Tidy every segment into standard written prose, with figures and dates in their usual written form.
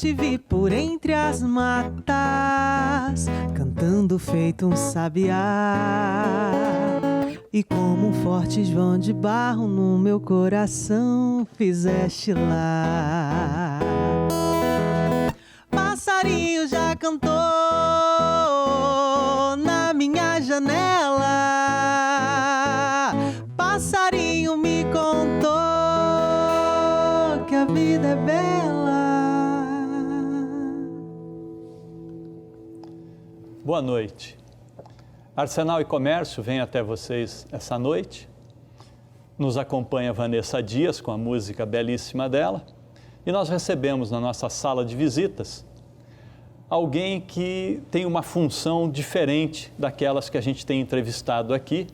te vi por entre as matas, cantando feito um sabiá. E como um forte João de Barro no meu coração fizeste lá. Passarinho já cantou na minha janela. Passarinho me contou que a vida é bela. Boa noite. Arsenal e Comércio vem até vocês essa noite. Nos acompanha Vanessa Dias com a música belíssima dela. E nós recebemos na nossa sala de visitas alguém que tem uma função diferente daquelas que a gente tem entrevistado aqui,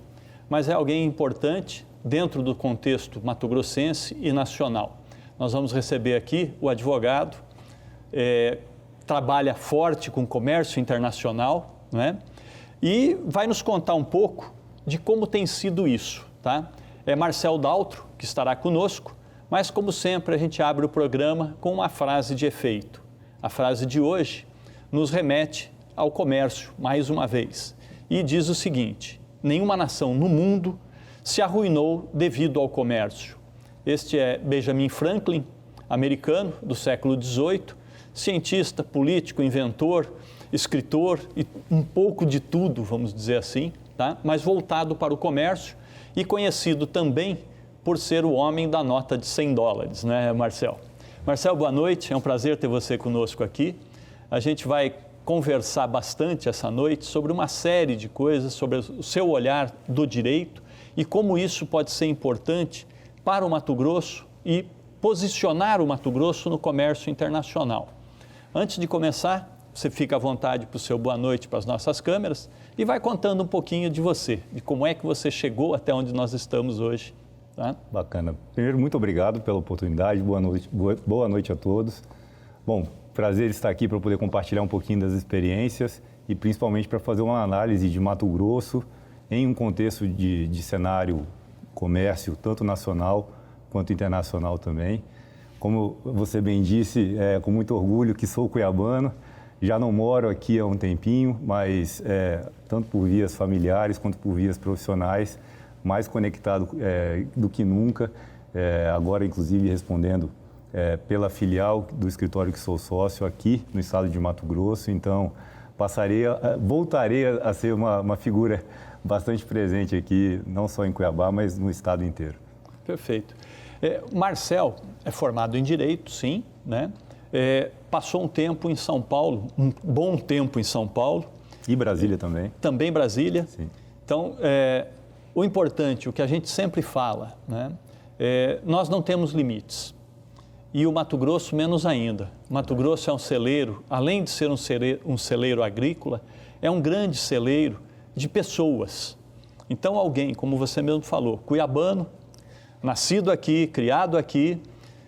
mas é alguém importante dentro do contexto mato-grossense e nacional. Nós vamos receber aqui o advogado, trabalha forte com comércio internacional, né? E vai nos contar um pouco de como tem sido isso, tá? É Marcel Daltro que estará conosco, mas como sempre a gente abre o programa com uma frase de efeito. A frase de hoje nos remete ao comércio, mais uma vez, e diz o seguinte: nenhuma nação no mundo se arruinou devido ao comércio. Este é Benjamin Franklin, americano do século XVIII, cientista, político, inventor, escritor e um pouco de tudo, vamos dizer assim, tá? Mas voltado para o comércio e conhecido também por ser o homem da nota de $100, né, Marcel? Marcel, boa noite, é um prazer ter você conosco aqui. A gente vai conversar bastante essa noite sobre uma série de coisas, sobre o seu olhar do direito e como isso pode ser importante para o Mato Grosso e posicionar o Mato Grosso no comércio internacional. Antes de começar, você fica à vontade para o seu boa noite para as nossas câmeras e vai contando um pouquinho de você, de como é que você chegou até onde nós estamos hoje. Tá? Bacana. Primeiro, muito obrigado pela oportunidade. Boa noite a todos. Bom, prazer estar aqui para poder compartilhar um pouquinho das experiências e principalmente para fazer uma análise de Mato Grosso em um contexto de cenário comércio, tanto nacional quanto internacional também. Como você bem disse, com muito orgulho que sou cuiabano, já não moro aqui há um tempinho, mas tanto por vias familiares quanto por vias profissionais, mais conectado do que nunca, agora inclusive respondendo pela filial do escritório que sou sócio aqui no estado de Mato Grosso, então voltarei a ser uma figura bastante presente aqui, não só em Cuiabá, mas no estado inteiro. Perfeito. Marcel é formado em Direito, sim, né? Passou um tempo em São Paulo, um bom tempo em São Paulo. E Brasília também. Também Brasília. Sim. Então, o importante, o que a gente sempre fala, né? Nós não temos limites. E o Mato Grosso menos ainda. Mato Grosso é um celeiro, além de ser um celeiro agrícola, é um grande celeiro de pessoas. Então alguém, como você mesmo falou, cuiabano, nascido aqui, criado aqui,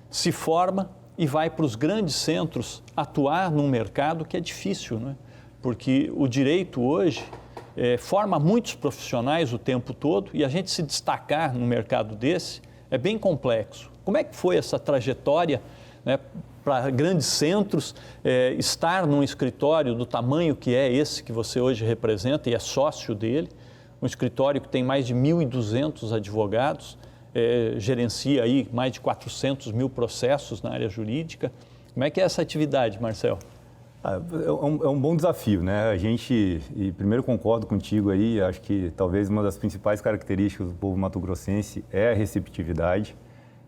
se forma e vai para os grandes centros atuar num mercado que é difícil, né? Porque o direito hoje forma muitos profissionais o tempo todo e a gente se destacar num mercado desse é bem complexo. Como é que foi essa trajetória, né, para grandes centros, estar num escritório do tamanho que é esse que você hoje representa e é sócio dele, um escritório que tem mais de 1.200 advogados, gerencia aí mais de 400 mil processos na área jurídica. Como é que é essa atividade, Marcel? É um bom desafio, né? E primeiro concordo contigo aí, acho que talvez uma das principais características do povo mato-grossense é a receptividade.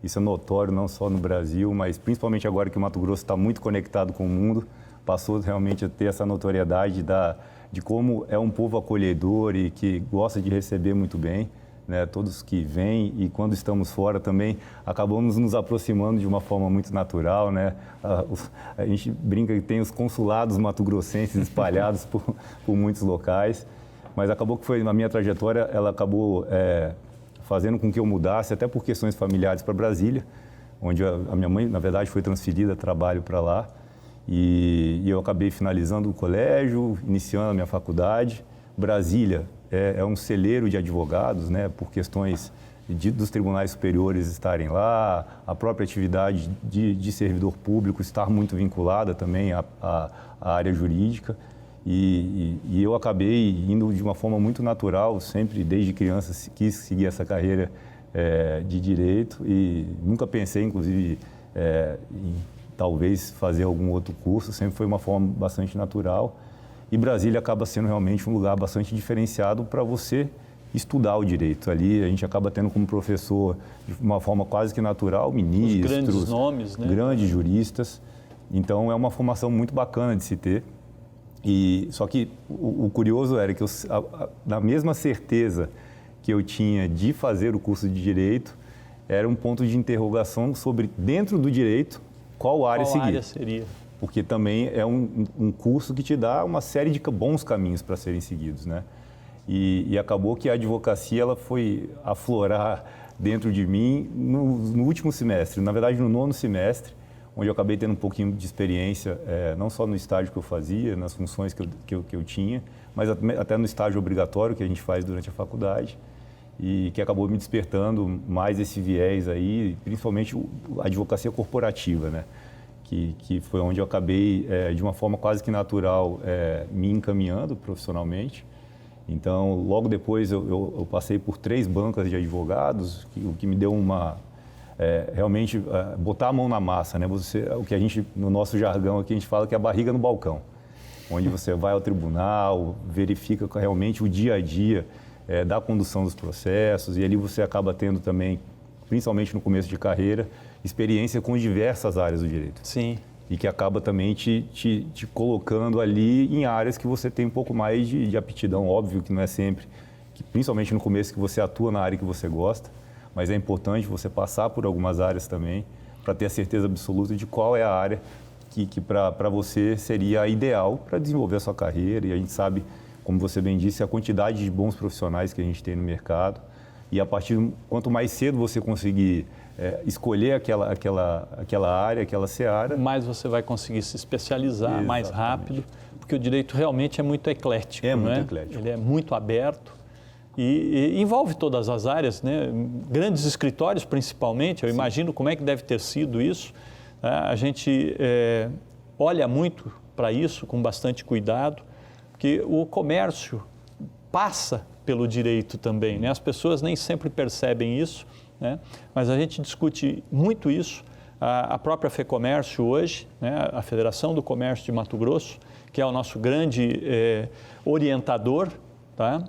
Isso é notório não só no Brasil, mas principalmente agora que o Mato Grosso está muito conectado com o mundo, passou realmente a ter essa notoriedade de como é um povo acolhedor e que gosta de receber muito bem, né? Todos que vêm e quando estamos fora também acabamos nos aproximando de uma forma muito natural, né? A gente brinca que tem os consulados mato-grossenses espalhados por muitos locais, mas acabou que a minha trajetória, ela acabou fazendo com que eu mudasse, até por questões familiares, para Brasília, onde a minha mãe, na verdade, foi transferida a trabalho para lá. E eu acabei finalizando o colégio, iniciando a minha faculdade. Brasília é um celeiro de advogados, né, por questões dos tribunais superiores estarem lá, a própria atividade de servidor público estar muito vinculada também à área jurídica. E eu acabei indo de uma forma muito natural, sempre desde criança quis seguir essa carreira de direito e nunca pensei, inclusive, em talvez fazer algum outro curso, sempre foi uma forma bastante natural. E Brasília acaba sendo realmente um lugar bastante diferenciado para você estudar o direito. Ali a gente acaba tendo como professor, de uma forma quase que natural, ministros, os grandes nomes, né? Grandes juristas. Então é uma formação muito bacana de se ter. Só que o curioso era que na mesma certeza que eu tinha de fazer o curso de Direito, era um ponto de interrogação sobre, dentro do Direito, qual área seguir. Qual área seria? Porque também é um curso que te dá uma série de bons caminhos para serem seguidos, né? E acabou que a advocacia ela foi aflorar dentro de mim no último semestre, na verdade no 9º semestre, onde eu acabei tendo um pouquinho de experiência, não só no estágio que eu fazia, nas funções que eu tinha, mas até no estágio obrigatório que a gente faz durante a faculdade, e que acabou me despertando mais esse viés aí, principalmente a advocacia corporativa, né? Que foi onde eu acabei, de uma forma quase que natural, me encaminhando profissionalmente. Então, logo depois eu passei por 3 bancas de advogados, o que me deu realmente botar a mão na massa, né? O que a gente, no nosso jargão aqui, a gente fala que é a barriga no balcão, onde você vai ao tribunal, verifica realmente o dia a dia da condução dos processos, e ali você acaba tendo também, principalmente no começo de carreira, experiência com diversas áreas do direito. Sim. E que acaba também te colocando ali em áreas que você tem um pouco mais de aptidão, óbvio que não é sempre, principalmente no começo que você atua na área que você gosta, mas é importante você passar por algumas áreas também para ter a certeza absoluta de qual é a área que para você seria a ideal para desenvolver a sua carreira. E a gente sabe, como você bem disse, a quantidade de bons profissionais que a gente tem no mercado. E quanto mais cedo você conseguir escolher aquela área, aquela seara, mais você vai conseguir se especializar mais rápido, porque o direito realmente é muito eclético. Muito eclético. Ele é muito aberto e envolve todas as áreas, né? Grandes escritórios principalmente, eu imagino como é que deve ter sido isso. A gente olha muito para isso com bastante cuidado, porque o comércio passa pelo direito também, né? As pessoas nem sempre percebem isso, né? Mas a gente discute muito isso. A própria FEComércio hoje, né? A Federação do Comércio de Mato Grosso, que é o nosso grande orientador, tá?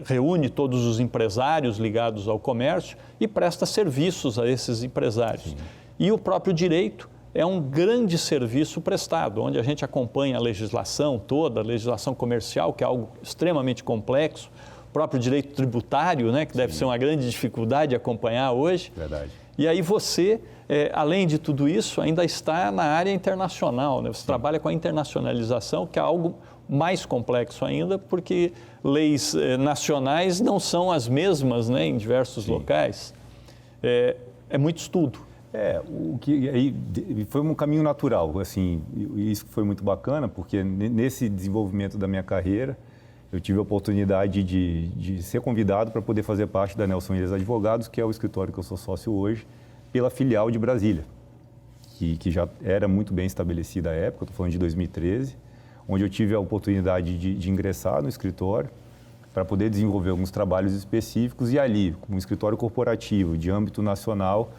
Reúne todos os empresários ligados ao comércio e presta serviços a esses empresários. Sim. E o próprio direito é um grande serviço prestado, onde a gente acompanha a legislação toda, a legislação comercial, que é algo extremamente complexo, o próprio direito tributário, né, que deve ser uma grande dificuldade de acompanhar hoje. Verdade. E aí você, além de tudo isso, ainda está na área internacional, né? Você trabalha com a internacionalização, que é algo mais complexo ainda, porque leis nacionais não são as mesmas, né, em diversos locais. É muito estudo. O que aí foi um caminho natural, assim, e isso foi muito bacana, porque nesse desenvolvimento da minha carreira, eu tive a oportunidade de ser convidado para poder fazer parte da Nelson Ilhas Advogados, que é o escritório que eu sou sócio hoje, pela filial de Brasília, que já era muito bem estabelecida à época, estou falando de 2013, onde eu tive a oportunidade de ingressar no escritório para poder desenvolver alguns trabalhos específicos, e ali, como um escritório corporativo de âmbito nacional,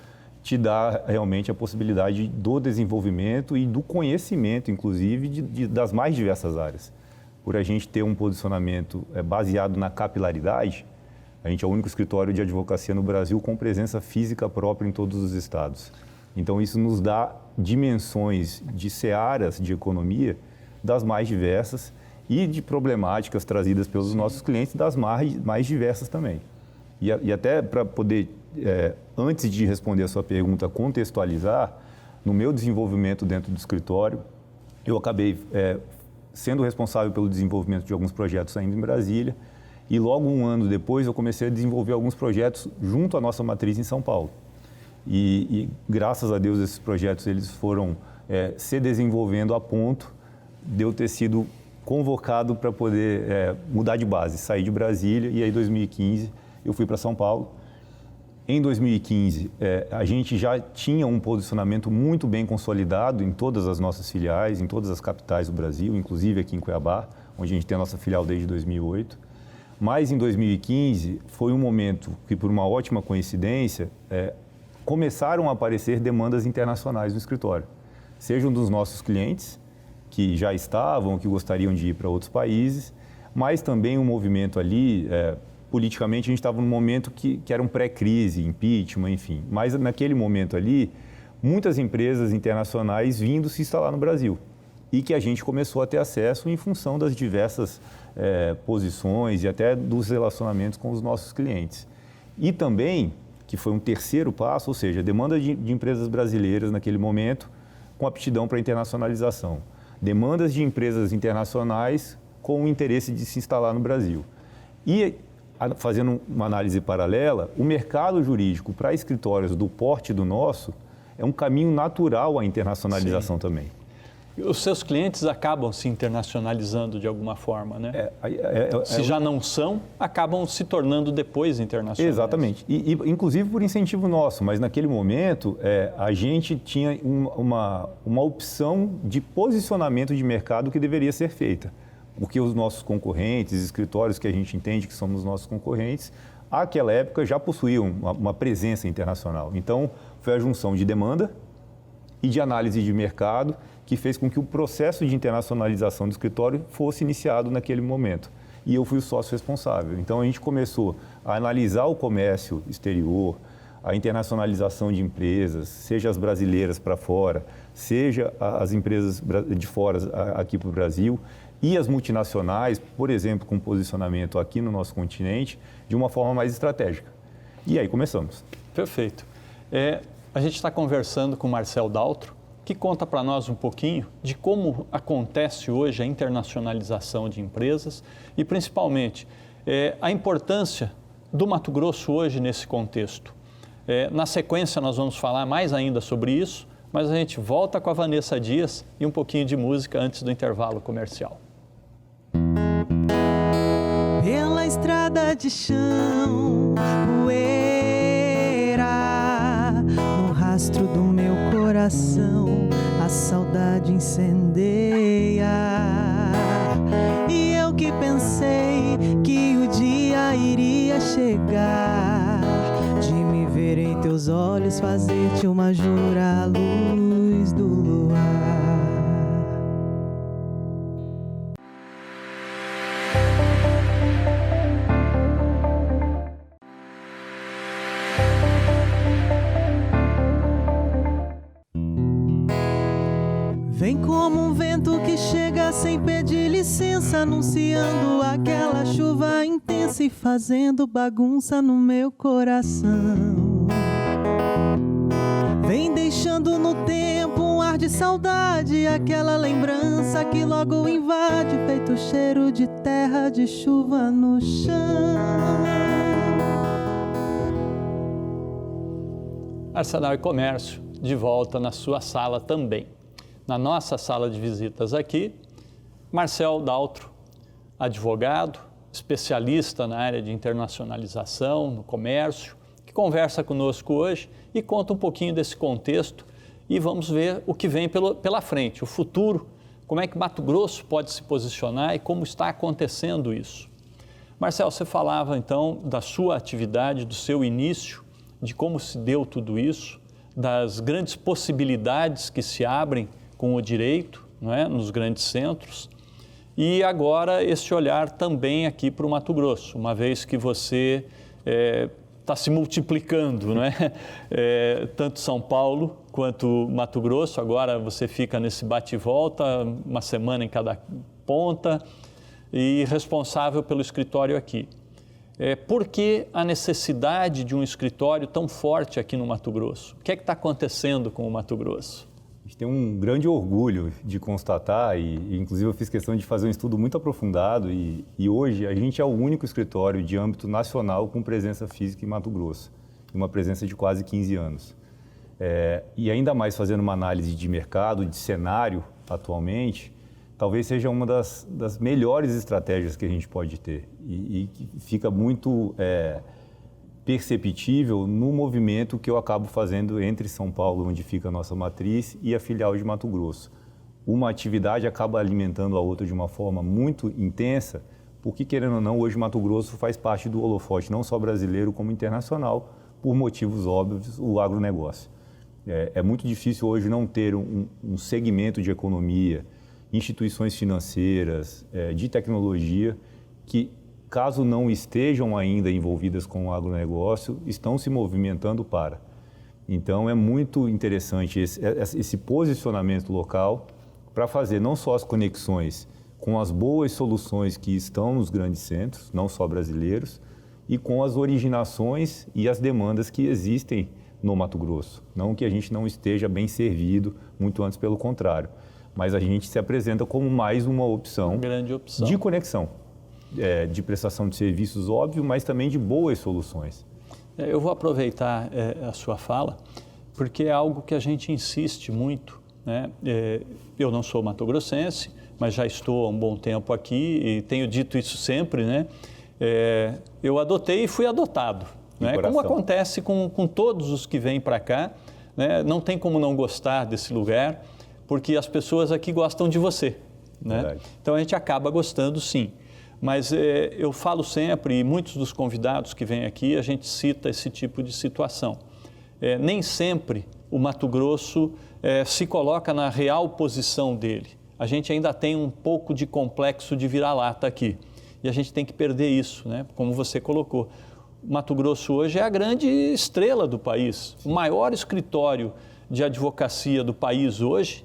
te dá realmente a possibilidade do desenvolvimento e do conhecimento, inclusive, das mais diversas áreas. Por a gente ter um posicionamento baseado na capilaridade, a gente é o único escritório de advocacia no Brasil com presença física própria em todos os estados. Então, isso nos dá dimensões de searas de economia das mais diversas e de problemáticas trazidas pelos nossos clientes das mais diversas também. E até para poder, antes de responder a sua pergunta, contextualizar, no meu desenvolvimento dentro do escritório, eu acabei sendo responsável pelo desenvolvimento de alguns projetos ainda em Brasília, e logo um ano depois eu comecei a desenvolver alguns projetos junto à nossa matriz em São Paulo. E graças a Deus esses projetos eles foram se desenvolvendo a ponto de eu ter sido convocado para poder mudar de base, sair de Brasília, e aí em 2015 eu fui para São Paulo Em 2015, a gente já tinha um posicionamento muito bem consolidado em todas as nossas filiais, em todas as capitais do Brasil, inclusive aqui em Cuiabá, onde a gente tem a nossa filial desde 2008. Mas em 2015 foi um momento que, por uma ótima coincidência, começaram a aparecer demandas internacionais no escritório. Sejam dos nossos clientes, que já estavam, que gostariam de ir para outros países, mas também um movimento ali, politicamente a gente estava num momento que era um pré-crise, impeachment, enfim. Mas naquele momento ali, muitas empresas internacionais vindo se instalar no Brasil e que a gente começou a ter acesso em função das diversas posições e até dos relacionamentos com os nossos clientes. E também, que foi um terceiro passo, ou seja, a demanda de empresas brasileiras naquele momento com aptidão para internacionalização. Demandas de empresas internacionais com o interesse de se instalar no Brasil. E, fazendo uma análise paralela, o mercado jurídico para escritórios do porte do nosso é um caminho natural à internacionalização. Sim. Também. Os seus clientes acabam se internacionalizando de alguma forma, né? Se já não são, acabam se tornando depois internacionais. Exatamente. E inclusive por incentivo nosso, mas naquele momento a gente tinha uma opção de posicionamento de mercado que deveria ser feita. Porque os nossos concorrentes, escritórios que a gente entende que somos nossos concorrentes, àquela época já possuíam uma presença internacional. Então, foi a junção de demanda e de análise de mercado que fez com que o processo de internacionalização do escritório fosse iniciado naquele momento. E eu fui o sócio responsável. Então, a gente começou a analisar o comércio exterior, a internacionalização de empresas, seja as brasileiras para fora, seja as empresas de fora aqui para o Brasil, e as multinacionais, por exemplo, com posicionamento aqui no nosso continente, de uma forma mais estratégica. E aí começamos. Perfeito. A gente está conversando com o Marcel Daltro, que conta para nós um pouquinho de como acontece hoje a internacionalização de empresas e, principalmente, a importância do Mato Grosso hoje nesse contexto. Na sequência, nós vamos falar mais ainda sobre isso, mas a gente volta com a Vanessa Dias e um pouquinho de música antes do intervalo comercial. Pela estrada de chão, poeira, no rastro do meu coração, a saudade incendeia. E eu que pensei que o dia iria chegar, de me ver em teus olhos, fazer-te uma jura à luz do luar. Vem como um vento que chega sem pedir licença, anunciando aquela chuva intensa e fazendo bagunça no meu coração. Vem deixando no tempo um ar de saudade, aquela lembrança que logo invade, feito cheiro de terra, de chuva no chão. Arsenal e Comércio, de volta na sua sala também. Na nossa sala de visitas aqui, Marcel Daltro, advogado, especialista na área de internacionalização, no comércio, que conversa conosco hoje e conta um pouquinho desse contexto e vamos ver o que vem pela frente, o futuro, como é que Mato Grosso pode se posicionar e como está acontecendo isso. Marcel, você falava então da sua atividade, do seu início, de como se deu tudo isso, das grandes possibilidades que se abrem com o direito, não é? Nos grandes centros, e agora esse olhar também aqui para o Mato Grosso, uma vez que você está se multiplicando, não é? Tanto São Paulo quanto Mato Grosso, agora você fica nesse bate e volta, uma semana em cada ponta, e responsável pelo escritório aqui. Por que a necessidade de um escritório tão forte aqui no Mato Grosso? O que é que está acontecendo com o Mato Grosso? A gente tem um grande orgulho de constatar, e inclusive eu fiz questão de fazer um estudo muito aprofundado, e hoje a gente é o único escritório de âmbito nacional com presença física em Mato Grosso, uma presença de quase 15 anos. E ainda mais fazendo uma análise de mercado, de cenário atualmente, talvez seja uma das melhores estratégias que a gente pode ter, e que fica muito perceptível no movimento que eu acabo fazendo entre São Paulo, onde fica a nossa matriz, e a filial de Mato Grosso. Uma atividade acaba alimentando a outra de uma forma muito intensa, porque, querendo ou não, hoje Mato Grosso faz parte do holofote, não só brasileiro, como internacional, por motivos óbvios, o agronegócio. É muito difícil hoje não ter um segmento de economia, instituições financeiras, de tecnologia, que, caso não estejam ainda envolvidas com o agronegócio, estão se movimentando para. Então, é muito interessante esse posicionamento local para fazer não só as conexões com as boas soluções que estão nos grandes centros, não só brasileiros, e com as originações e as demandas que existem no Mato Grosso. Não que a gente não esteja bem servido, muito antes pelo contrário, mas a gente se apresenta como mais uma opção, grande opção de conexão, de prestação de serviços, óbvio, mas também de boas soluções. Eu vou aproveitar a sua fala, porque é algo que a gente insiste muito, né? Eu não sou matogrossense, mas já estou há um bom tempo aqui e tenho dito isso sempre, né? Eu adotei e fui adotado, né? Como acontece com todos os que vêm para cá, né? Não tem como não gostar desse lugar, porque as pessoas aqui gostam de você, né? Então a gente acaba gostando, sim. Mas eu falo sempre, e muitos dos convidados que vêm aqui, a gente cita esse tipo de situação. Nem sempre o Mato Grosso se coloca na real posição dele. A gente ainda tem um pouco de complexo de vira-lata aqui. E a gente tem que perder isso, né? Como você colocou. O Mato Grosso hoje é a grande estrela do país. O maior escritório de advocacia do país hoje,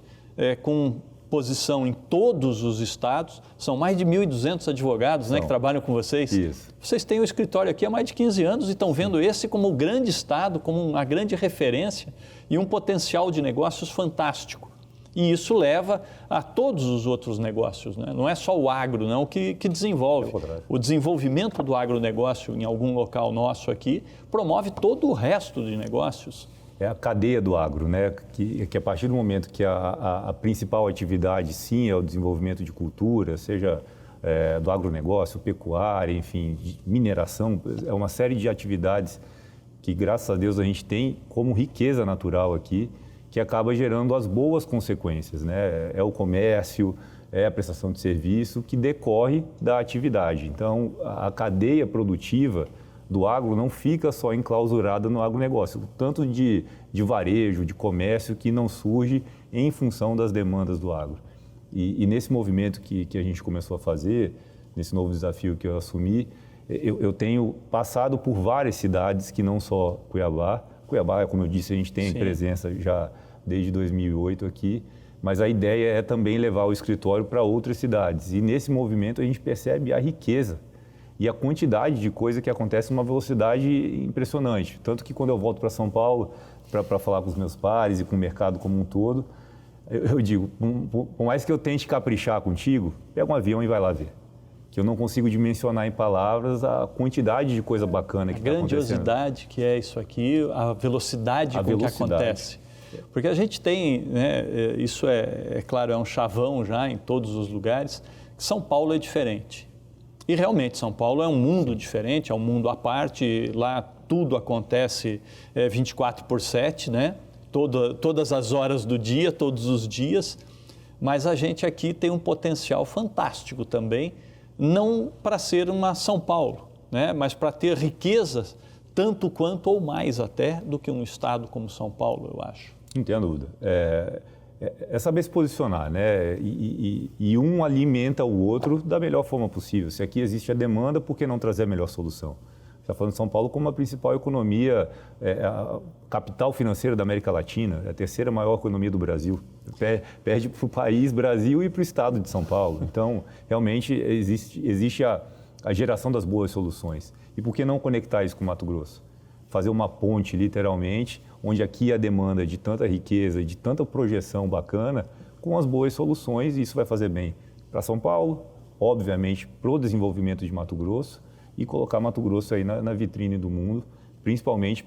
com posição em todos os estados, são mais de 1.200 advogados, né, que trabalham com vocês. Isso. Vocês têm o escritório aqui há mais de 15 anos e estão vendo esse como um grande estado, como uma grande referência e um potencial de negócios fantástico. E isso leva a todos os outros negócios, né? Não é só o agro, não, que desenvolve. O desenvolvimento do agronegócio em algum local nosso aqui promove todo o resto de negócios. É a cadeia do agro, né? Que a partir do momento que a principal atividade, sim, é o desenvolvimento de cultura, seja do agronegócio, pecuária, enfim, de mineração, é uma série de atividades que, graças a Deus, a gente tem como riqueza natural aqui, que acaba gerando as boas consequências, né? É o comércio, é a prestação de serviço que decorre da atividade. Então, a cadeia produtiva do agro não fica só enclausurada no agronegócio, tanto de varejo, de comércio, que não surge em função das demandas do agro. E nesse movimento que a gente começou a fazer, nesse novo desafio que eu assumi, eu tenho passado por várias cidades que não só Cuiabá. Cuiabá, como eu disse, a gente tem presença já desde 2008 aqui, mas a ideia é também levar o escritório para outras cidades. E nesse movimento a gente percebe a riqueza e a quantidade de coisa que acontece numa velocidade impressionante. Tanto que quando eu volto para São Paulo, para falar com os meus pares e com o mercado como um todo, eu digo, por mais que eu tente caprichar contigo, pega um avião e vai lá ver. Que eu não consigo dimensionar em palavras a quantidade de coisa bacana que está acontecendo. A grandiosidade que é isso aqui, a velocidade com que acontece. Porque a gente tem, né, isso é claro, é um chavão já em todos os lugares, que São Paulo é diferente. E realmente São Paulo é um mundo diferente, é um mundo à parte, lá tudo acontece 24/7, né? Todas as horas do dia, todos os dias, mas a gente aqui tem um potencial fantástico também, não para ser uma São Paulo, né? Mas para ter riquezas tanto quanto ou mais até do que um estado como São Paulo, eu acho. Não tenho dúvida. É saber se posicionar, né? E um alimenta o outro da melhor forma possível. Se aqui existe a demanda, por que não trazer a melhor solução? Está falando de São Paulo como a principal economia, a capital financeira da América Latina, a terceira maior economia do Brasil. Perde para o país Brasil e para o estado de São Paulo. Então, realmente, existe a geração das boas soluções. E por que não conectar isso com o Mato Grosso? Fazer uma ponte, literalmente, onde aqui a demanda de tanta riqueza, de tanta projeção bacana, com as boas soluções, e isso vai fazer bem para São Paulo, obviamente, para o desenvolvimento de Mato Grosso, e colocar Mato Grosso aí na vitrine do mundo, principalmente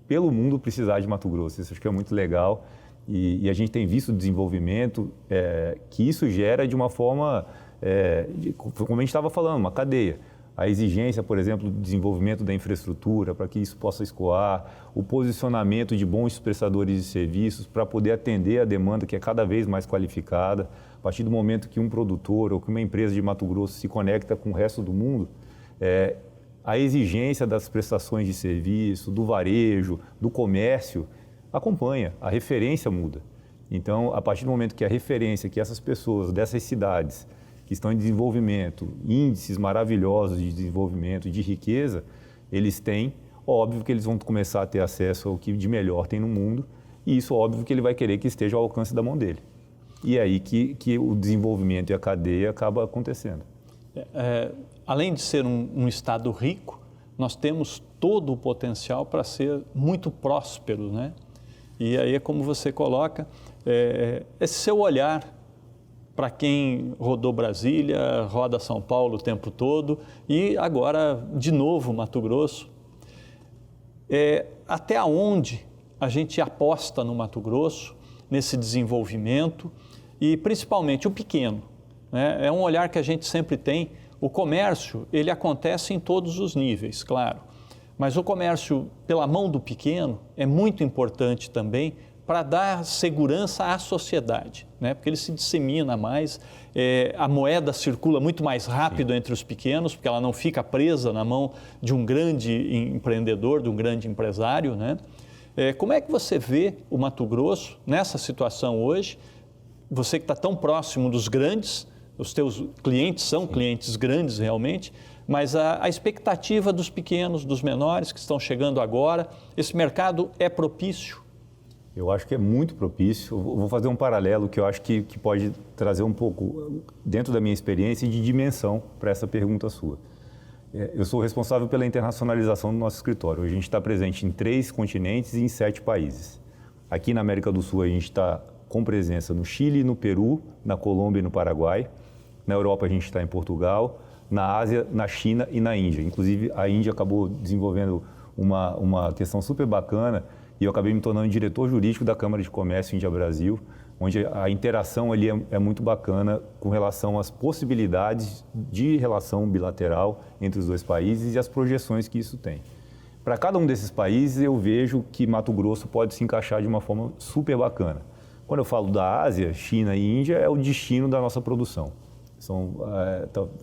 pelo mundo precisar de Mato Grosso. Isso acho que é muito legal e a gente tem visto o desenvolvimento que isso gera de uma forma, como a gente estava falando, uma cadeia. A exigência, por exemplo, do desenvolvimento da infraestrutura para que isso possa escoar, o posicionamento de bons prestadores de serviços para poder atender a demanda que é cada vez mais qualificada. A partir do momento que um produtor ou que uma empresa de Mato Grosso se conecta com o resto do mundo, a exigência das prestações de serviço, do varejo, do comércio, acompanha, a referência muda. Então, a partir do momento que a referência, que essas pessoas dessas cidades que estão em desenvolvimento, índices maravilhosos de desenvolvimento, de riqueza, eles têm, óbvio que eles vão começar a ter acesso ao que de melhor tem no mundo, e isso óbvio que ele vai querer que esteja ao alcance da mão dele. E é aí que o desenvolvimento e a cadeia acaba acontecendo. Além de ser um estado rico, nós temos todo o potencial para ser muito próspero, né? E aí é como você coloca, esse seu olhar para quem rodou Brasília, roda São Paulo o tempo todo e agora, de novo, Mato Grosso. Até onde a gente aposta no Mato Grosso, nesse desenvolvimento e principalmente o pequeno, né? É um olhar que a gente sempre tem. O comércio, ele acontece em todos os níveis, claro, mas o comércio pela mão do pequeno é muito importante também para dar segurança à sociedade, né? Porque ele se dissemina mais, a moeda circula muito mais rápido entre os pequenos, porque ela não fica presa na mão de um grande empreendedor, de um grande empresário, né? Como é que você vê o Mato Grosso nessa situação hoje? Você que está tão próximo dos grandes, os teus clientes são clientes grandes realmente, mas a expectativa dos pequenos, dos menores que estão chegando agora, esse mercado é propício? Eu acho que é muito propício. Eu vou fazer um paralelo que eu acho que pode trazer um pouco, dentro da minha experiência, de dimensão para essa pergunta sua. Eu sou responsável pela internacionalização do nosso escritório. Hoje a gente está presente em 3 continentes e em 7 países. Aqui na América do Sul a gente está com presença no Chile, no Peru, na Colômbia e no Paraguai. Na Europa a gente está em Portugal, na Ásia, na China e na Índia. Inclusive a Índia acabou desenvolvendo uma questão super bacana e eu acabei me tornando diretor jurídico da Câmara de Comércio Índia-Brasil, onde a interação ali é muito bacana com relação às possibilidades de relação bilateral entre os 2 países e as projeções que isso tem. Para cada um desses países eu vejo que Mato Grosso pode se encaixar de uma forma super bacana. Quando eu falo da Ásia, China e Índia, é o destino da nossa produção.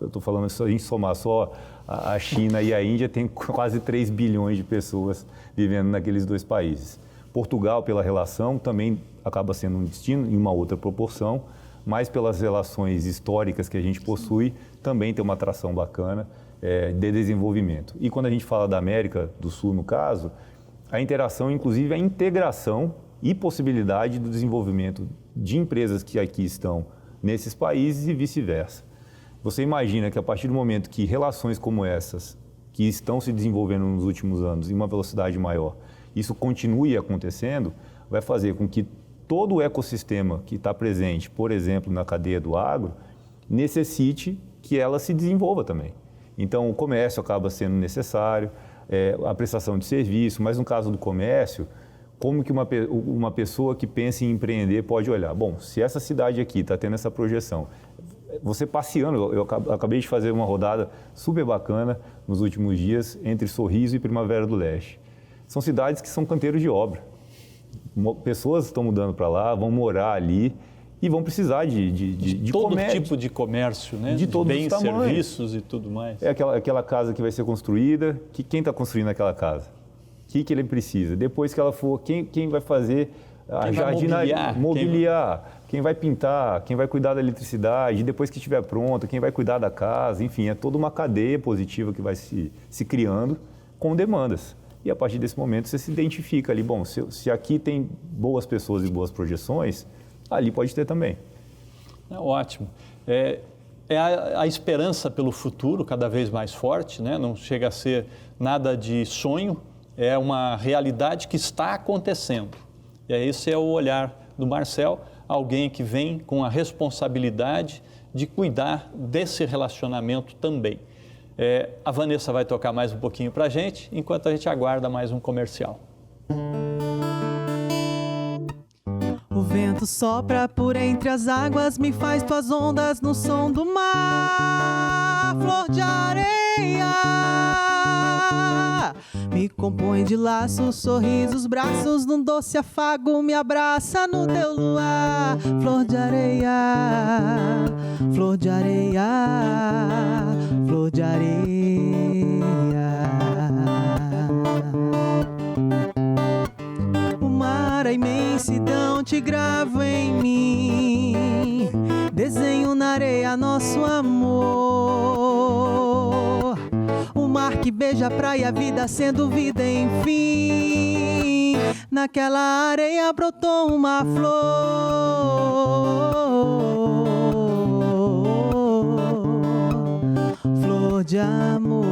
Eu estou falando, se a gente somar só a China e a Índia, tem quase 3 bilhões de pessoas vivendo naqueles 2 países. Portugal, pela relação, também acaba sendo um destino em uma outra proporção, mas pelas relações históricas que a gente possui, também tem uma atração bacana de desenvolvimento. E quando a gente fala da América do Sul, no caso, a interação, inclusive a integração e possibilidade do desenvolvimento de empresas que aqui estão nesses países e vice-versa. Você imagina que a partir do momento que relações como essas, que estão se desenvolvendo nos últimos anos em uma velocidade maior, isso continue acontecendo, vai fazer com que todo o ecossistema que está presente, por exemplo, na cadeia do agro, necessite que ela se desenvolva também. Então, o comércio acaba sendo necessário, a prestação de serviço, mas no caso do comércio, como que uma pessoa que pensa em empreender pode olhar? Bom, se essa cidade aqui está tendo essa projeção, você passeando, eu acabei de fazer uma rodada super bacana nos últimos dias entre Sorriso e Primavera do Leste. São cidades que são canteiros de obra. Pessoas estão mudando para lá, vão morar ali e vão precisar de todo comércio. Tipo de comércio, né? De todos bens, os tamanhos. serviços e tudo mais. É aquela casa que vai ser construída, que quem está construindo aquela casa? O que ele precisa? Depois que ela for, quem vai fazer a jardinaria, mobiliar, quem vai pintar, quem vai cuidar da eletricidade, depois que estiver pronto, quem vai cuidar da casa, enfim, é toda uma cadeia positiva que vai se criando com demandas. E a partir desse momento você se identifica ali, bom, se aqui tem boas pessoas e boas projeções, ali pode ter também. Ótimo. É a esperança pelo futuro cada vez mais forte, né? Não chega a ser nada de sonho, é uma realidade que está acontecendo. E esse é o olhar do Marcel, alguém que vem com a responsabilidade de cuidar desse relacionamento também. A Vanessa vai tocar mais um pouquinho para a gente, enquanto a gente aguarda mais um comercial. O vento sopra por entre as águas, me faz tuas ondas no som do mar, flor de areia. areia. Me compõe de laços, sorrisos, braços, num doce afago, me abraça no teu luar. Flor de areia, flor de areia, flor de areia. O mar, a imensidão, te gravo em mim. Desenho na areia nosso amor. O mar que beija a praia, a vida sendo vida, enfim. Naquela areia brotou uma flor, flor de amor.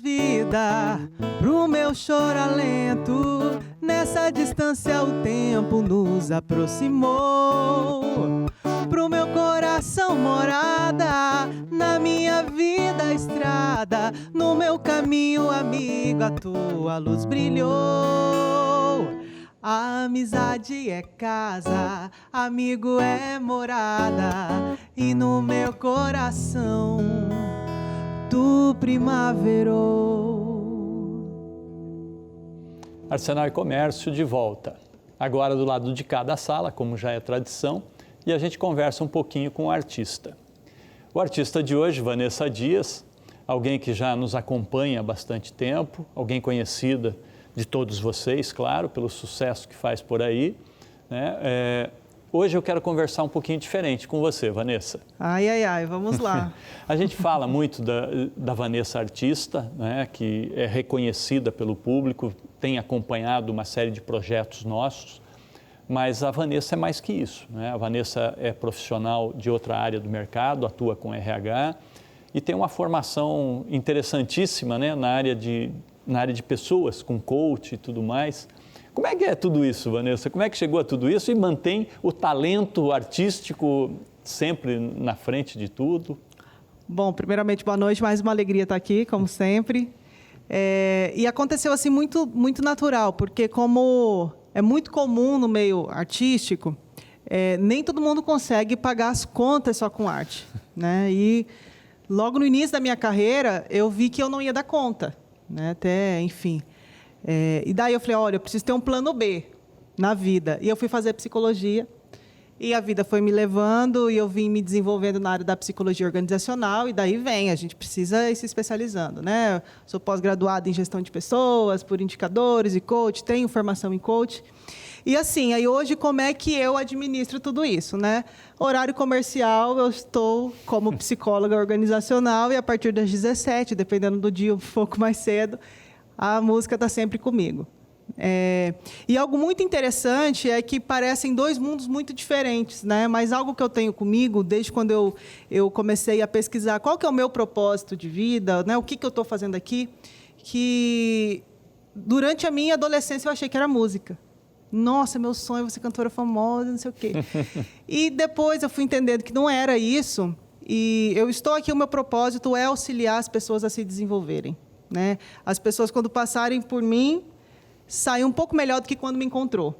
Vida, pro meu choralento, nessa distância o tempo nos aproximou. Pro meu coração morada, na minha vida estrada, no meu caminho amigo a tua luz brilhou. A amizade é casa, amigo é morada, e no meu coração tu primaverou. Arsenal e Comércio de volta. Agora do lado de cada sala, como já é tradição, e a gente conversa um pouquinho com o artista. O artista de hoje, Vanessa Dias, alguém que já nos acompanha há bastante tempo, alguém conhecida de todos vocês, claro, pelo sucesso que faz por aí, né? Hoje eu quero conversar um pouquinho diferente com você, Vanessa. Ai, ai, ai, vamos lá. A gente fala muito da Vanessa artista, né, que é reconhecida pelo público, tem acompanhado uma série de projetos nossos, mas a Vanessa é mais que isso, né? A Vanessa é profissional de outra área do mercado, atua com RH e tem uma formação interessantíssima, né, na área de pessoas, com coach e tudo mais. Como é que é tudo isso, Vanessa? Como é que chegou a tudo isso e mantém o talento artístico sempre na frente de tudo? Bom, primeiramente, boa noite. Mais uma alegria estar aqui, como sempre. E aconteceu assim muito, muito natural, porque como é muito comum no meio artístico, nem todo mundo consegue pagar as contas só com arte, né? E logo no início da minha carreira, eu vi que eu não ia dar conta, né? Até, enfim... e daí eu falei, olha, eu preciso ter um plano B na vida. E eu fui fazer psicologia, e a vida foi me levando, e eu vim me desenvolvendo na área da psicologia organizacional, e daí a gente precisa ir se especializando, né? Sou pós-graduada em gestão de pessoas, por indicadores e coach, tenho formação em coach. E assim, aí hoje como é que eu administro tudo isso, né? Horário comercial, eu estou como psicóloga organizacional, e a partir das 17, dependendo do dia, um pouco mais cedo, a música está sempre comigo. E algo muito interessante é que parecem dois mundos muito diferentes, né? Mas algo que eu tenho comigo, desde quando eu comecei a pesquisar qual que é o meu propósito de vida, né? O que eu estou fazendo aqui, que durante a minha adolescência eu achei que era música. Nossa, meu sonho é ser cantora famosa, não sei o quê. E depois eu fui entendendo que não era isso, e eu estou aqui, o meu propósito é auxiliar as pessoas a se desenvolverem, né? As pessoas, quando passarem por mim, saem um pouco melhor do que quando me encontrou.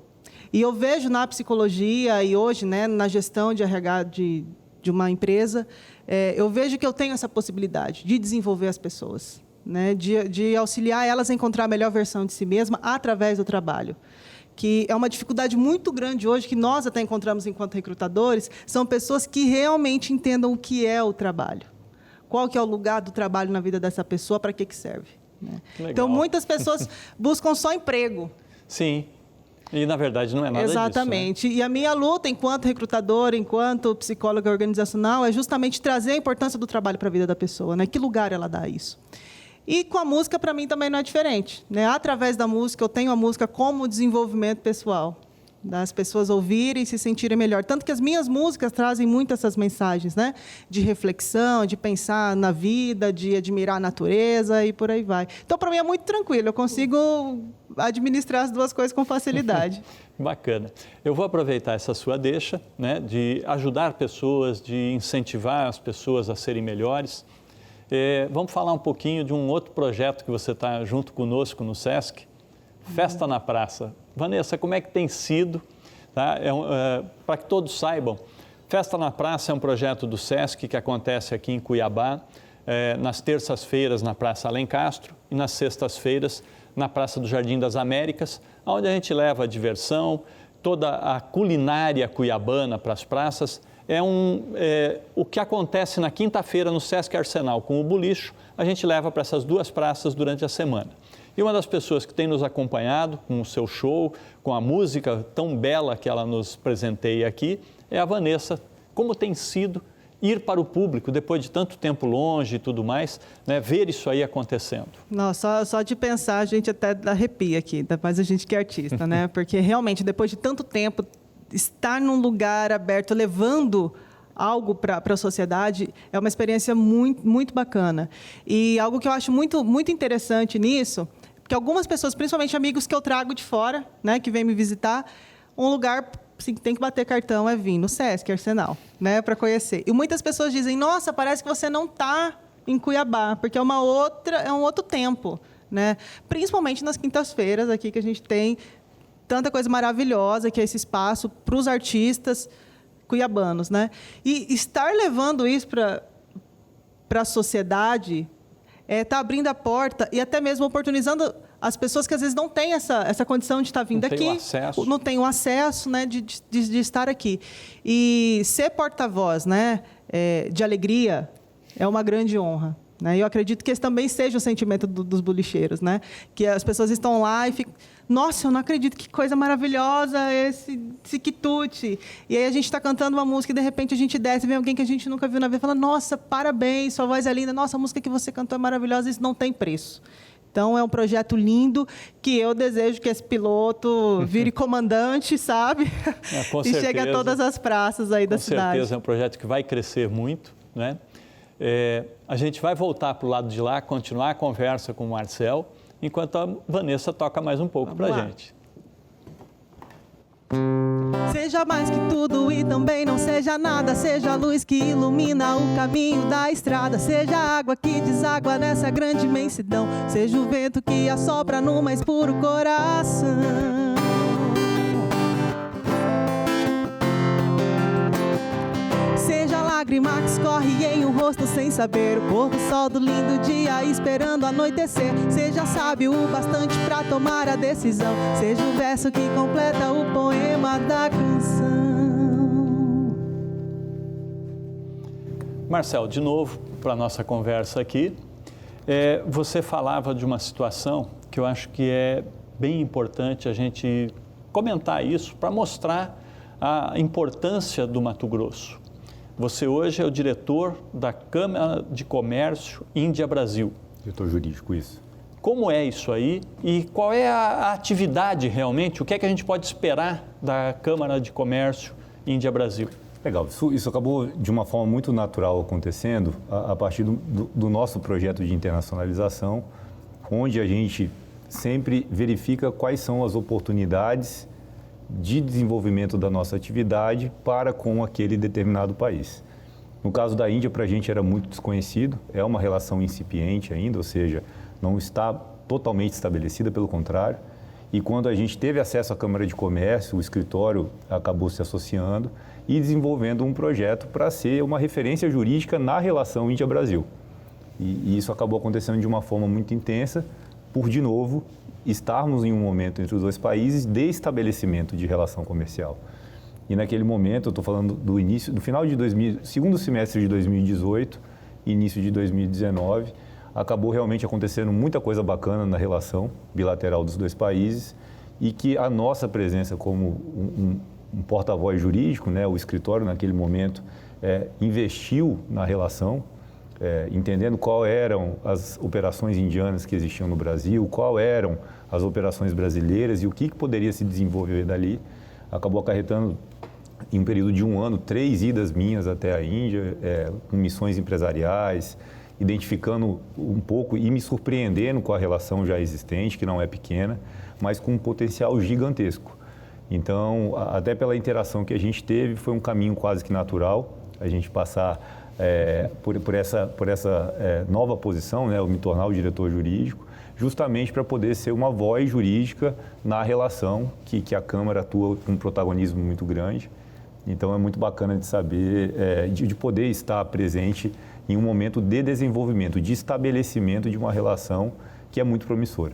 E eu vejo na psicologia e hoje, né, na gestão de RH de uma empresa, eu vejo que eu tenho essa possibilidade de desenvolver as pessoas, né, de auxiliar elas a encontrar a melhor versão de si mesma através do trabalho. Que é uma dificuldade muito grande hoje, que nós até encontramos enquanto recrutadores, são pessoas que realmente entendam o que é o trabalho. Qual que é o lugar do trabalho na vida dessa pessoa, para que serve, né? Então, muitas pessoas buscam só emprego. Sim, e na verdade não é nada disso. Exatamente. Né? E a minha luta, enquanto recrutadora, enquanto psicóloga organizacional, é justamente trazer a importância do trabalho para a vida da pessoa, né? Que lugar ela dá isso. E com a música, para mim, também não é diferente, né? Através da música, eu tenho a música como desenvolvimento pessoal, das pessoas ouvirem e se sentirem melhor. Tanto que as minhas músicas trazem muito essas mensagens, né? De reflexão, de pensar na vida, de admirar a natureza e por aí vai. Então, para mim, é muito tranquilo. Eu consigo administrar as duas coisas com facilidade. Bacana. Eu vou aproveitar essa sua deixa, né, de ajudar pessoas, de incentivar as pessoas a serem melhores. Vamos falar um pouquinho de um outro projeto que você está junto conosco no SESC, Festa na Praça. Vanessa, como é que tem sido? Tá? Para que todos saibam, Festa na Praça é um projeto do SESC que acontece aqui em Cuiabá, nas terças-feiras na Praça Alencastro e nas sextas-feiras na Praça do Jardim das Américas, onde a gente leva a diversão, toda a culinária cuiabana para as praças. O que acontece na quinta-feira no Sesc Arsenal com o Bolicho, a gente leva para essas duas praças durante a semana. E uma das pessoas que tem nos acompanhado com o seu show, com a música tão bela que ela nos presenteia aqui, é a Vanessa. Como tem sido ir para o público, depois de tanto tempo longe e tudo mais, né, ver isso aí acontecendo? Nossa, só de pensar a gente até arrepia aqui, ainda mais a gente que é artista, né? Porque realmente, depois de tanto tempo, estar num lugar aberto, levando algo para a sociedade, é uma experiência muito, muito bacana. E algo que eu acho muito, muito interessante nisso, porque algumas pessoas, principalmente amigos que eu trago de fora, né, que vêm me visitar, um lugar assim, que tem que bater cartão é vir no Sesc Arsenal, né, para conhecer. E muitas pessoas dizem, nossa, parece que você não está em Cuiabá, porque é um outro tempo, né? Principalmente nas quintas-feiras aqui que a gente tem tanta coisa maravilhosa, que é esse espaço para os artistas cuiabanos, né? E estar levando isso para a sociedade, tá abrindo a porta e até mesmo oportunizando as pessoas que às vezes não têm essa condição de estar vindo aqui, não têm o acesso, né, de estar aqui. E ser porta-voz, né, de alegria é uma grande honra. Né? Eu acredito que esse também seja o sentimento dos bolicheiros, né? Que as pessoas estão lá e ficam, nossa, eu não acredito, que coisa maravilhosa esse quitute. E aí a gente está cantando uma música e de repente a gente desce e vem alguém que a gente nunca viu na vida e fala, nossa, parabéns, sua voz é linda, nossa, a música que você cantou é maravilhosa, isso não tem preço. Então, é um projeto lindo que eu desejo que esse piloto vire comandante, sabe? Com e chegue a todas as praças aí da cidade. Com certeza, é um projeto que vai crescer muito, né? A gente vai voltar para o lado de lá, continuar a conversa com o Marcel, enquanto a Vanessa toca mais um pouco para a gente. Seja mais que tudo e também não seja nada. Seja a luz que ilumina o caminho da estrada. Seja a água que deságua nessa grande imensidão. Seja o vento que assopra no mais puro coração. Seja a lágrima que escorre em um rosto sem saber, o pôr do sol do lindo dia esperando anoitecer. Seja sábio o bastante pra tomar a decisão. Seja o verso que completa o poema da canção. Marcel, de novo para a nossa conversa aqui, você falava de uma situação que eu acho que é bem importante a gente comentar isso para mostrar a importância do Mato Grosso. Você hoje é o diretor da Câmara de Comércio Índia-Brasil. Diretor jurídico, isso. Como é isso aí e qual é a atividade realmente? O que é que a gente pode esperar da Câmara de Comércio Índia-Brasil? Legal, isso acabou de uma forma muito natural acontecendo a partir do nosso projeto de internacionalização, onde a gente sempre verifica quais são as oportunidades de desenvolvimento da nossa atividade para com aquele determinado país. No caso da Índia, para a gente era muito desconhecido, é uma relação incipiente ainda, ou seja, não está totalmente estabelecida, pelo contrário. E quando a gente teve acesso à Câmara de Comércio, o escritório acabou se associando e desenvolvendo um projeto para ser uma referência jurídica na relação Índia-Brasil. E isso acabou acontecendo de uma forma muito intensa, por, de novo, estarmos em um momento entre os dois países de estabelecimento de relação comercial. E naquele momento, eu estou falando do final de segundo semestre de 2018, início de 2019, acabou realmente acontecendo muita coisa bacana na relação bilateral dos dois países e que a nossa presença como um porta-voz jurídico, né, o escritório naquele momento investiu na relação, entendendo qual eram as operações indianas que existiam no Brasil, qual eram as operações brasileiras e o que poderia se desenvolver dali. Acabou acarretando, em um período de um ano, 3 idas minhas até a Índia, com missões empresariais identificando um pouco e me surpreendendo com a relação já existente, que não é pequena, mas com um potencial gigantesco. Então, até pela interação que a gente teve, foi um caminho quase que natural, a gente passar por essa nova posição, né, eu me tornar o diretor jurídico, justamente para poder ser uma voz jurídica na relação que a Câmara atua com um protagonismo muito grande. Então, é muito bacana de saber, de poder estar presente em um momento de desenvolvimento, de estabelecimento de uma relação que é muito promissora.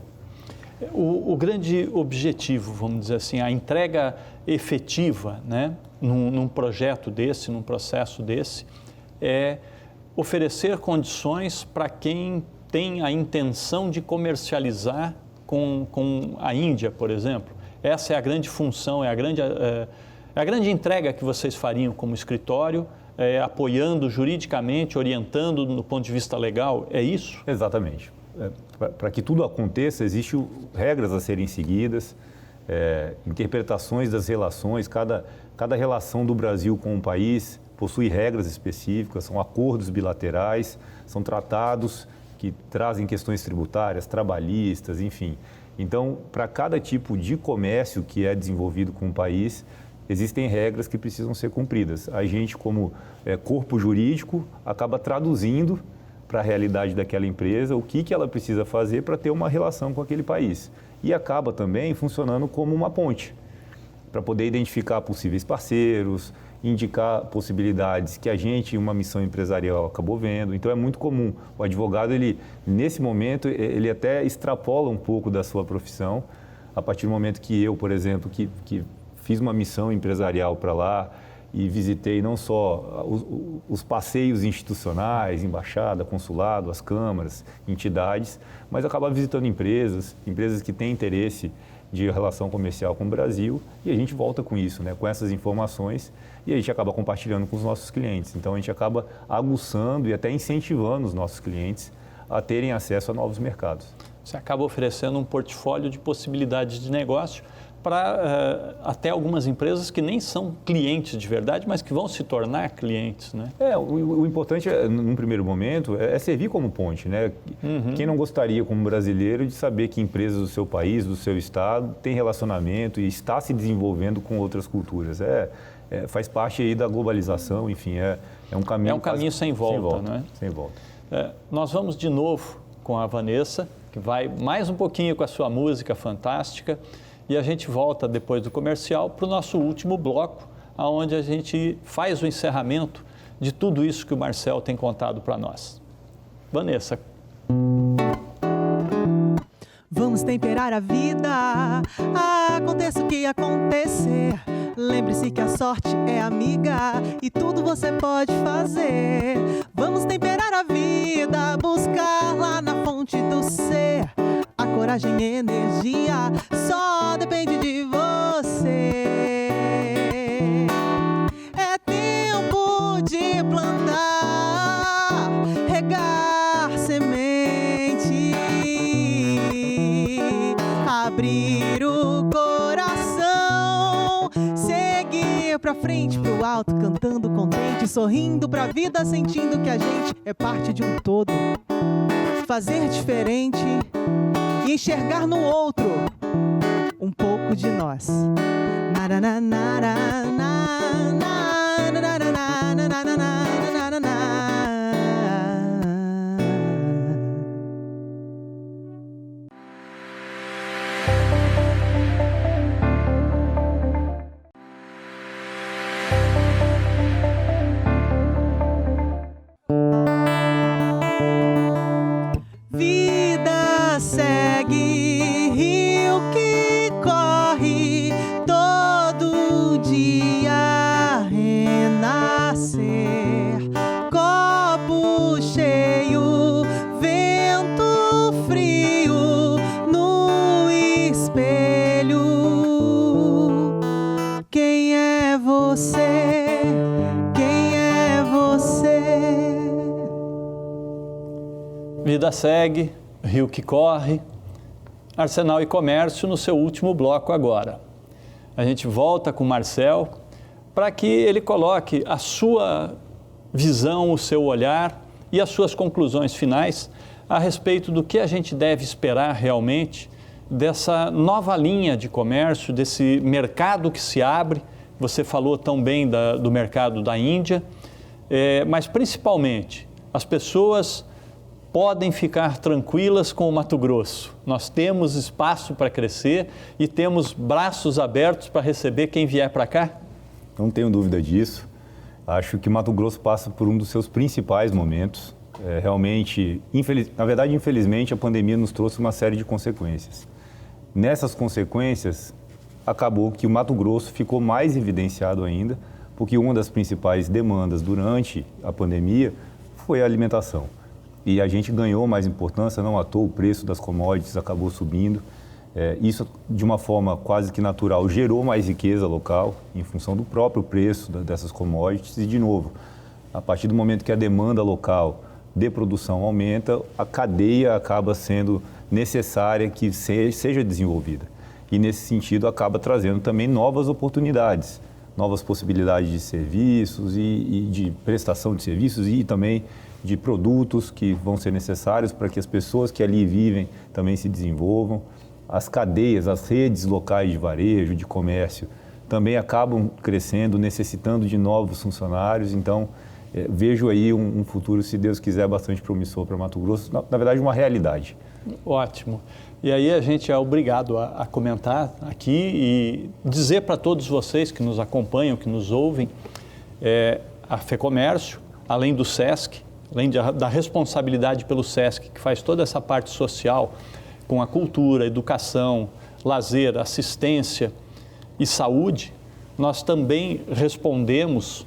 O grande objetivo, vamos dizer assim, a entrega efetiva, né, num projeto desse, num processo desse, é oferecer condições para quem tem a intenção de comercializar com a Índia, por exemplo. Essa é a grande função, é a grande entrega que vocês fariam como escritório, apoiando juridicamente, orientando no ponto de vista legal, é isso? Exatamente. Para que tudo aconteça, existem regras a serem seguidas, interpretações das relações, cada relação do Brasil com o país possui regras específicas, são acordos bilaterais, são tratados que trazem questões tributárias, trabalhistas, enfim. Então, para cada tipo de comércio que é desenvolvido com o país, existem regras que precisam ser cumpridas. A gente, como corpo jurídico, acaba traduzindo para a realidade daquela empresa o que ela precisa fazer para ter uma relação com aquele país. E acaba também funcionando como uma ponte, para poder identificar possíveis parceiros, indicar possibilidades que a gente, uma missão empresarial, acabou vendo. Então, é muito comum. O advogado, nesse momento, ele até extrapola um pouco da sua profissão, a partir do momento que eu, por exemplo, que fiz uma missão empresarial para lá, e visitei não só os passeios institucionais, embaixada, consulado, as câmaras, entidades, mas acaba visitando empresas que têm interesse de relação comercial com o Brasil, e a gente volta com isso, né, com essas informações, e a gente acaba compartilhando com os nossos clientes. Então, a gente acaba aguçando e até incentivando os nossos clientes a terem acesso a novos mercados. Você acaba oferecendo um portfólio de possibilidades de negócio para até algumas empresas que nem são clientes de verdade, mas que vão se tornar clientes, né? O importante, num primeiro momento, é servir como ponte, né? Uhum. Quem não gostaria, como brasileiro, de saber que empresas do seu país, do seu estado, têm relacionamento e está se desenvolvendo com outras culturas? Faz parte aí da globalização, enfim, é um caminho... É um caminho sem volta, não é? Sem volta. Nós vamos de novo com a Vanessa, que vai mais um pouquinho com a sua música fantástica, e a gente volta depois do comercial para o nosso último bloco, onde a gente faz o encerramento de tudo isso que o Marcel tem contado para nós. Vanessa. Vamos temperar a vida, aconteça o que acontecer. Lembre-se que a sorte é amiga e tudo você pode fazer. Vamos temperar a vida, buscar lá na fonte do ser. A coragem e energia só depende de você. É tempo de plantar, regar semente, abrir o coração, seguir pra frente, pro alto, cantando contente, sorrindo pra vida, sentindo que a gente é parte de um todo. Fazer diferente e enxergar no outro um pouco de nós. Vida segue, rio que corre, todo dia renascer. Copo cheio, vento frio no espelho. Quem é você? Quem é você? Vida segue, rio que corre, Arsenal e Comércio no seu último bloco agora. A gente volta com o Marcel para que ele coloque a sua visão, o seu olhar e as suas conclusões finais a respeito do que a gente deve esperar realmente dessa nova linha de comércio, desse mercado que se abre. Você falou tão bem do mercado da Índia, mas principalmente as pessoas podem ficar tranquilas com o Mato Grosso. Nós temos espaço para crescer e temos braços abertos para receber quem vier para cá? Não tenho dúvida disso. Acho que Mato Grosso passa por um dos seus principais momentos. Realmente, infelizmente, a pandemia nos trouxe uma série de consequências. Nessas consequências, acabou que o Mato Grosso ficou mais evidenciado ainda, porque uma das principais demandas durante a pandemia foi a alimentação. E a gente ganhou mais importância, não à toa o preço das commodities acabou subindo. Isso, de uma forma quase que natural, gerou mais riqueza local em função do próprio preço dessas commodities. E, de novo, a partir do momento que a demanda local de produção aumenta, a cadeia acaba sendo necessária que seja desenvolvida. E, nesse sentido, acaba trazendo também novas oportunidades, novas possibilidades de serviços e de prestação de serviços e também de produtos que vão ser necessários para que as pessoas que ali vivem também se desenvolvam. As cadeias, as redes locais de varejo, de comércio, também acabam crescendo, necessitando de novos funcionários. Então, vejo aí um futuro, se Deus quiser, bastante promissor para Mato Grosso, na verdade, uma realidade. Ótimo. E aí a gente é obrigado a comentar aqui e dizer para todos vocês que nos acompanham, que nos ouvem, a FEComércio, além do SESC, além da responsabilidade pelo SESC, que faz toda essa parte social, com a cultura, educação, lazer, assistência e saúde, nós também respondemos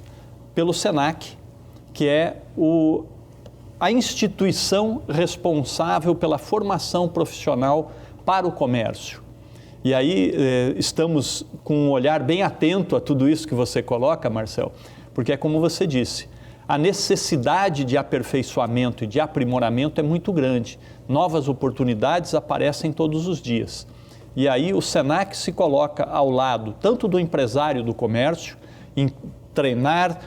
pelo SENAC, que é a instituição responsável pela formação profissional para o comércio. E aí estamos com um olhar bem atento a tudo isso que você coloca, Marcel, porque é como você disse, a necessidade de aperfeiçoamento e de aprimoramento é muito grande. Novas oportunidades aparecem todos os dias. E aí o SENAC se coloca ao lado tanto do empresário do comércio, em treinar,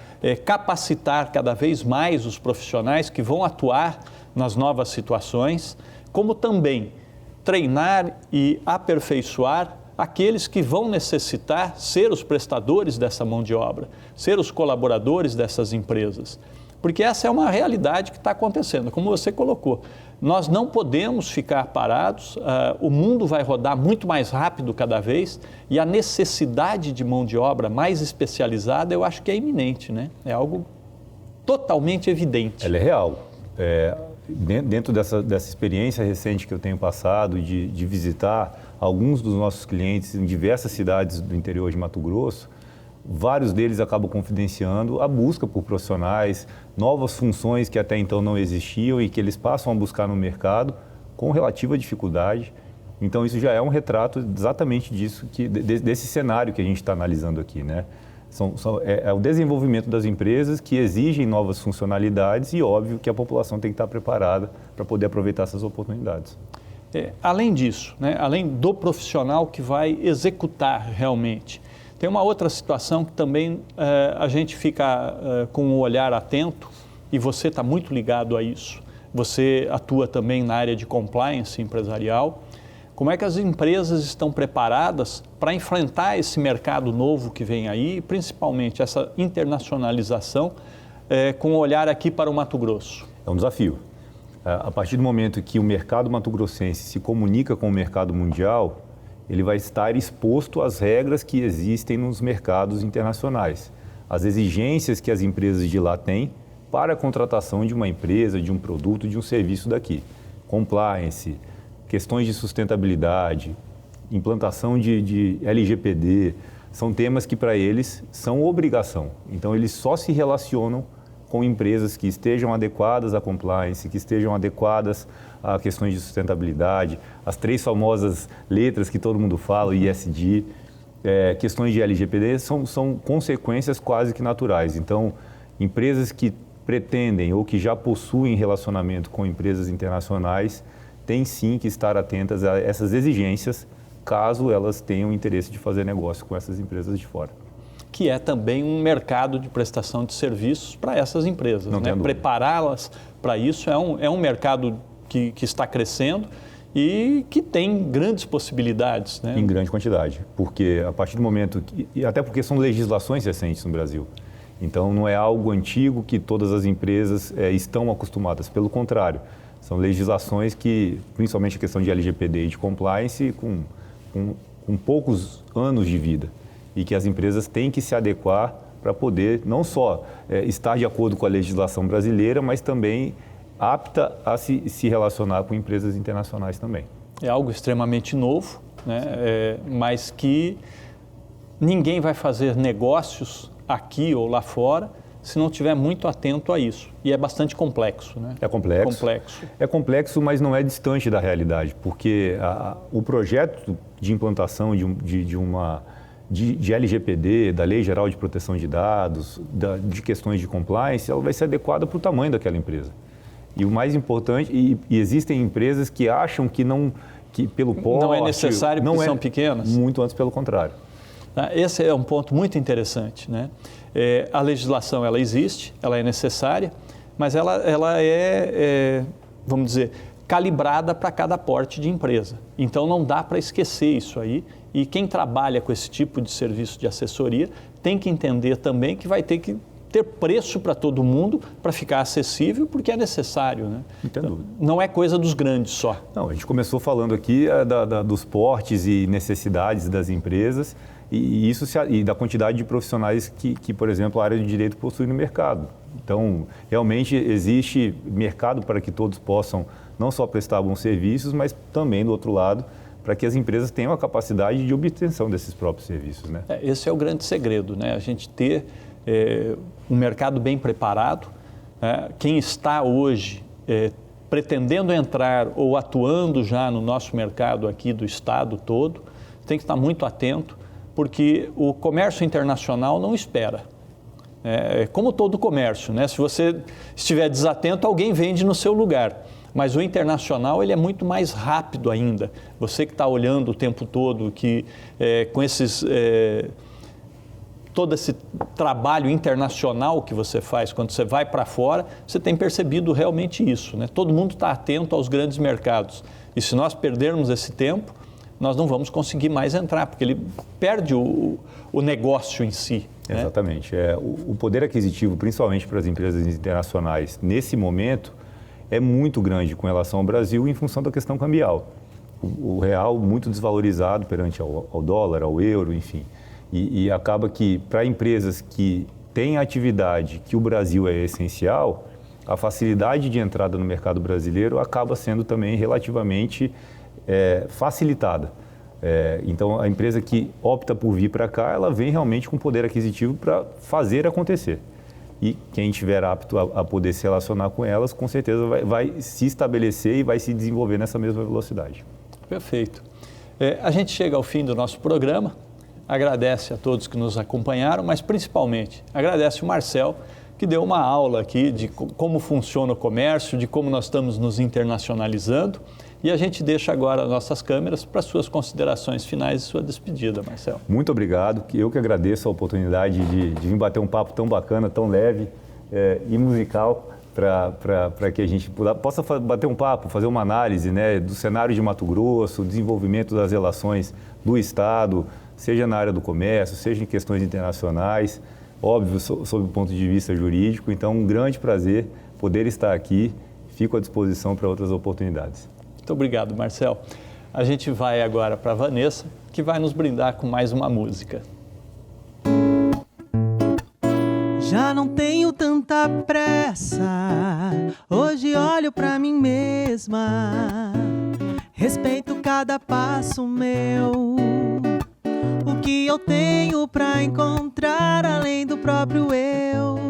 capacitar cada vez mais os profissionais que vão atuar nas novas situações, como também treinar e aperfeiçoar aqueles que vão necessitar ser os prestadores dessa mão de obra, ser os colaboradores dessas empresas. Porque essa é uma realidade que está acontecendo, como você colocou. Nós não podemos ficar parados, o mundo vai rodar muito mais rápido cada vez e a necessidade de mão de obra mais especializada eu acho que é iminente, né? É algo totalmente evidente. Ela é real. Dentro dessa experiência recente que eu tenho passado de visitar alguns dos nossos clientes em diversas cidades do interior de Mato Grosso, vários deles acabam confidenciando a busca por profissionais, novas funções que até então não existiam e que eles passam a buscar no mercado com relativa dificuldade. Então, isso já é um retrato exatamente disso, desse cenário que a gente está analisando aqui, né? É o desenvolvimento das empresas que exigem novas funcionalidades e, óbvio, que a população tem que estar preparada para poder aproveitar essas oportunidades. Além disso, né, além do profissional que vai executar realmente, tem uma outra situação que também a gente fica com um olhar atento e você está muito ligado a isso. Você atua também na área de compliance empresarial. Como é que as empresas estão preparadas para enfrentar esse mercado novo que vem aí, principalmente essa internacionalização, com um olhar aqui para o Mato Grosso? É um desafio. A partir do momento que o mercado mato-grossense se comunica com o mercado mundial, ele vai estar exposto às regras que existem nos mercados internacionais, às exigências que as empresas de lá têm para a contratação de uma empresa, de um produto, de um serviço daqui. Compliance, questões de sustentabilidade, implantação de LGPD, são temas que para eles são obrigação. Então, eles só se relacionam com empresas que estejam adequadas à compliance, que estejam adequadas a questões de sustentabilidade, as 3 famosas letras que todo mundo fala, ESG, questões de LGPD, são consequências quase que naturais. Então, empresas que pretendem ou que já possuem relacionamento com empresas internacionais têm sim que estar atentas a essas exigências, caso elas tenham interesse de fazer negócio com essas empresas de fora. que é também um mercado de prestação de serviços para essas empresas. Né? Prepará-las para isso é um mercado que está crescendo e que tem grandes possibilidades. Né? Em grande quantidade, porque a partir do momento, e até porque são legislações recentes no Brasil, então não é algo antigo que todas as empresas estão acostumadas, pelo contrário, são legislações que, principalmente a questão de LGPD e de compliance, com poucos anos de vida, e que as empresas têm que se adequar para poder não só estar de acordo com a legislação brasileira, mas também apta a se relacionar com empresas internacionais também. É algo extremamente novo, né? Mas que ninguém vai fazer negócios aqui ou lá fora se não estiver muito atento a isso. E é bastante complexo, né? É complexo. É complexo, mas não é distante da realidade, porque o projeto de implantação de LGPD, da Lei Geral de Proteção de Dados, de questões de compliance, ela vai ser adequada para o tamanho daquela empresa. E o mais importante, e existem empresas que acham que pelo porte... Não é necessário porque são pequenas? Muito antes, pelo contrário. Esse é um ponto muito interessante, né? A legislação, ela existe, ela é necessária, mas ela é, vamos dizer, calibrada para cada porte de empresa. Então, não dá para esquecer isso aí. E quem trabalha com esse tipo de serviço de assessoria tem que entender também que vai ter que ter preço para todo mundo para ficar acessível, porque é necessário, né? Então, não é coisa dos grandes só. Não, a gente começou falando aqui dos portes e necessidades das empresas e da quantidade de profissionais que, por exemplo, a área de direito possui no mercado. Então, realmente existe mercado para que todos possam não só prestar bons serviços, mas também, do outro lado, para que as empresas tenham a capacidade de obtenção desses próprios serviços, né? Esse é o grande segredo, né? A gente ter um mercado bem preparado. Quem está hoje pretendendo entrar ou atuando já no nosso mercado aqui do estado todo, tem que estar muito atento, porque o comércio internacional não espera. Como todo comércio, né? Se você estiver desatento, alguém vende no seu lugar. Mas o internacional, ele é muito mais rápido ainda. Você que está olhando o tempo todo, que com todo esse trabalho internacional que você faz, quando você vai para fora, você tem percebido realmente isso, né? Todo mundo está atento aos grandes mercados. E se nós perdermos esse tempo, nós não vamos conseguir mais entrar, porque ele perde o negócio em si. Né? Exatamente. O poder aquisitivo, principalmente para as empresas internacionais, nesse momento, é muito grande com relação ao Brasil em função da questão cambial. O real muito desvalorizado perante ao dólar, ao euro, enfim. E acaba que, para empresas que têm atividade que o Brasil é essencial, a facilidade de entrada no mercado brasileiro acaba sendo também relativamente facilitada. Então, a empresa que opta por vir para cá, ela vem realmente com poder aquisitivo para fazer acontecer. E quem estiver apto a poder se relacionar com elas, com certeza vai se estabelecer e vai se desenvolver nessa mesma velocidade. Perfeito. A gente chega ao fim do nosso programa. Agradece a todos que nos acompanharam, mas principalmente agradece o Marcel, que deu uma aula aqui de como funciona o comércio, de como nós estamos nos internacionalizando. E a gente deixa agora as nossas câmeras para suas considerações finais e sua despedida, Marcel. Muito obrigado. Eu que agradeço a oportunidade de vir bater um papo tão bacana, tão leve e musical, para que a gente possa bater um papo, fazer uma análise, né, do cenário de Mato Grosso, desenvolvimento das relações do Estado, seja na área do comércio, seja em questões internacionais, óbvio, sob o ponto de vista jurídico. Então, um grande prazer poder estar aqui. Fico à disposição para outras oportunidades. Muito obrigado, Marcel. A gente vai agora para a Vanessa, que vai nos brindar com mais uma música. Já não tenho tanta pressa, hoje olho pra mim mesma, respeito cada passo meu. O que eu tenho pra encontrar além do próprio eu?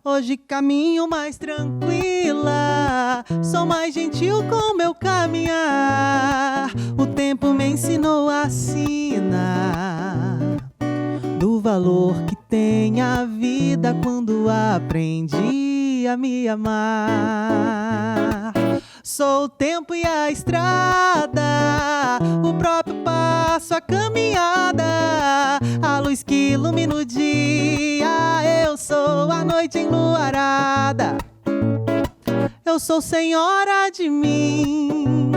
Hoje caminho mais tranquila, sou mais gentil com meu caminhar. O tempo me ensinou a sina do valor que tem a vida quando aprendi a me amar. Sou o tempo e a estrada, o próprio passo, a caminhada, a luz que ilumina o dia. Eu sou a noite enluarada. Eu sou senhora de mim.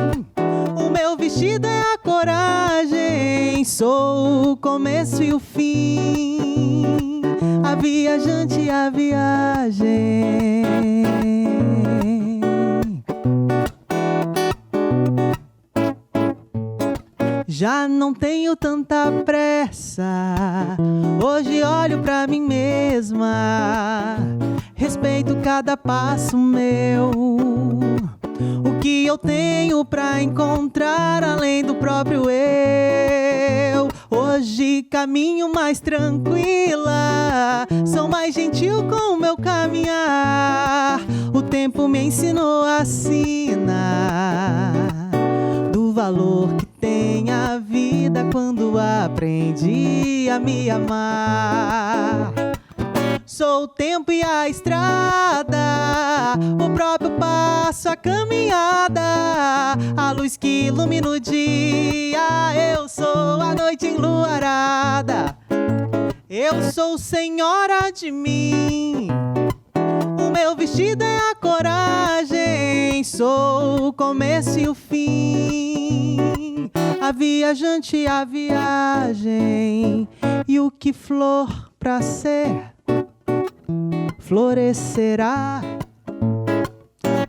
O meu vestido é a coragem. Sou o começo e o fim. A viajante, a viagem. Já não tenho tanta pressa. Hoje olho pra mim mesma. Respeito cada passo meu. O que eu tenho pra encontrar além do próprio eu? Hoje caminho mais tranquila. Sou mais gentil com o meu caminhar. O tempo me ensinou a assinar do valor que tem a vida quando aprendi a me amar. Sou o tempo e a estrada, o próprio passo, a caminhada, a luz que ilumina o dia. Eu sou a noite enluarada. Eu sou senhora de mim. O meu vestido é a coragem. Sou o começo e o fim. A viajante, a viagem. E o que flor pra ser florescerá.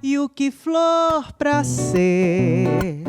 E o que flor pra ser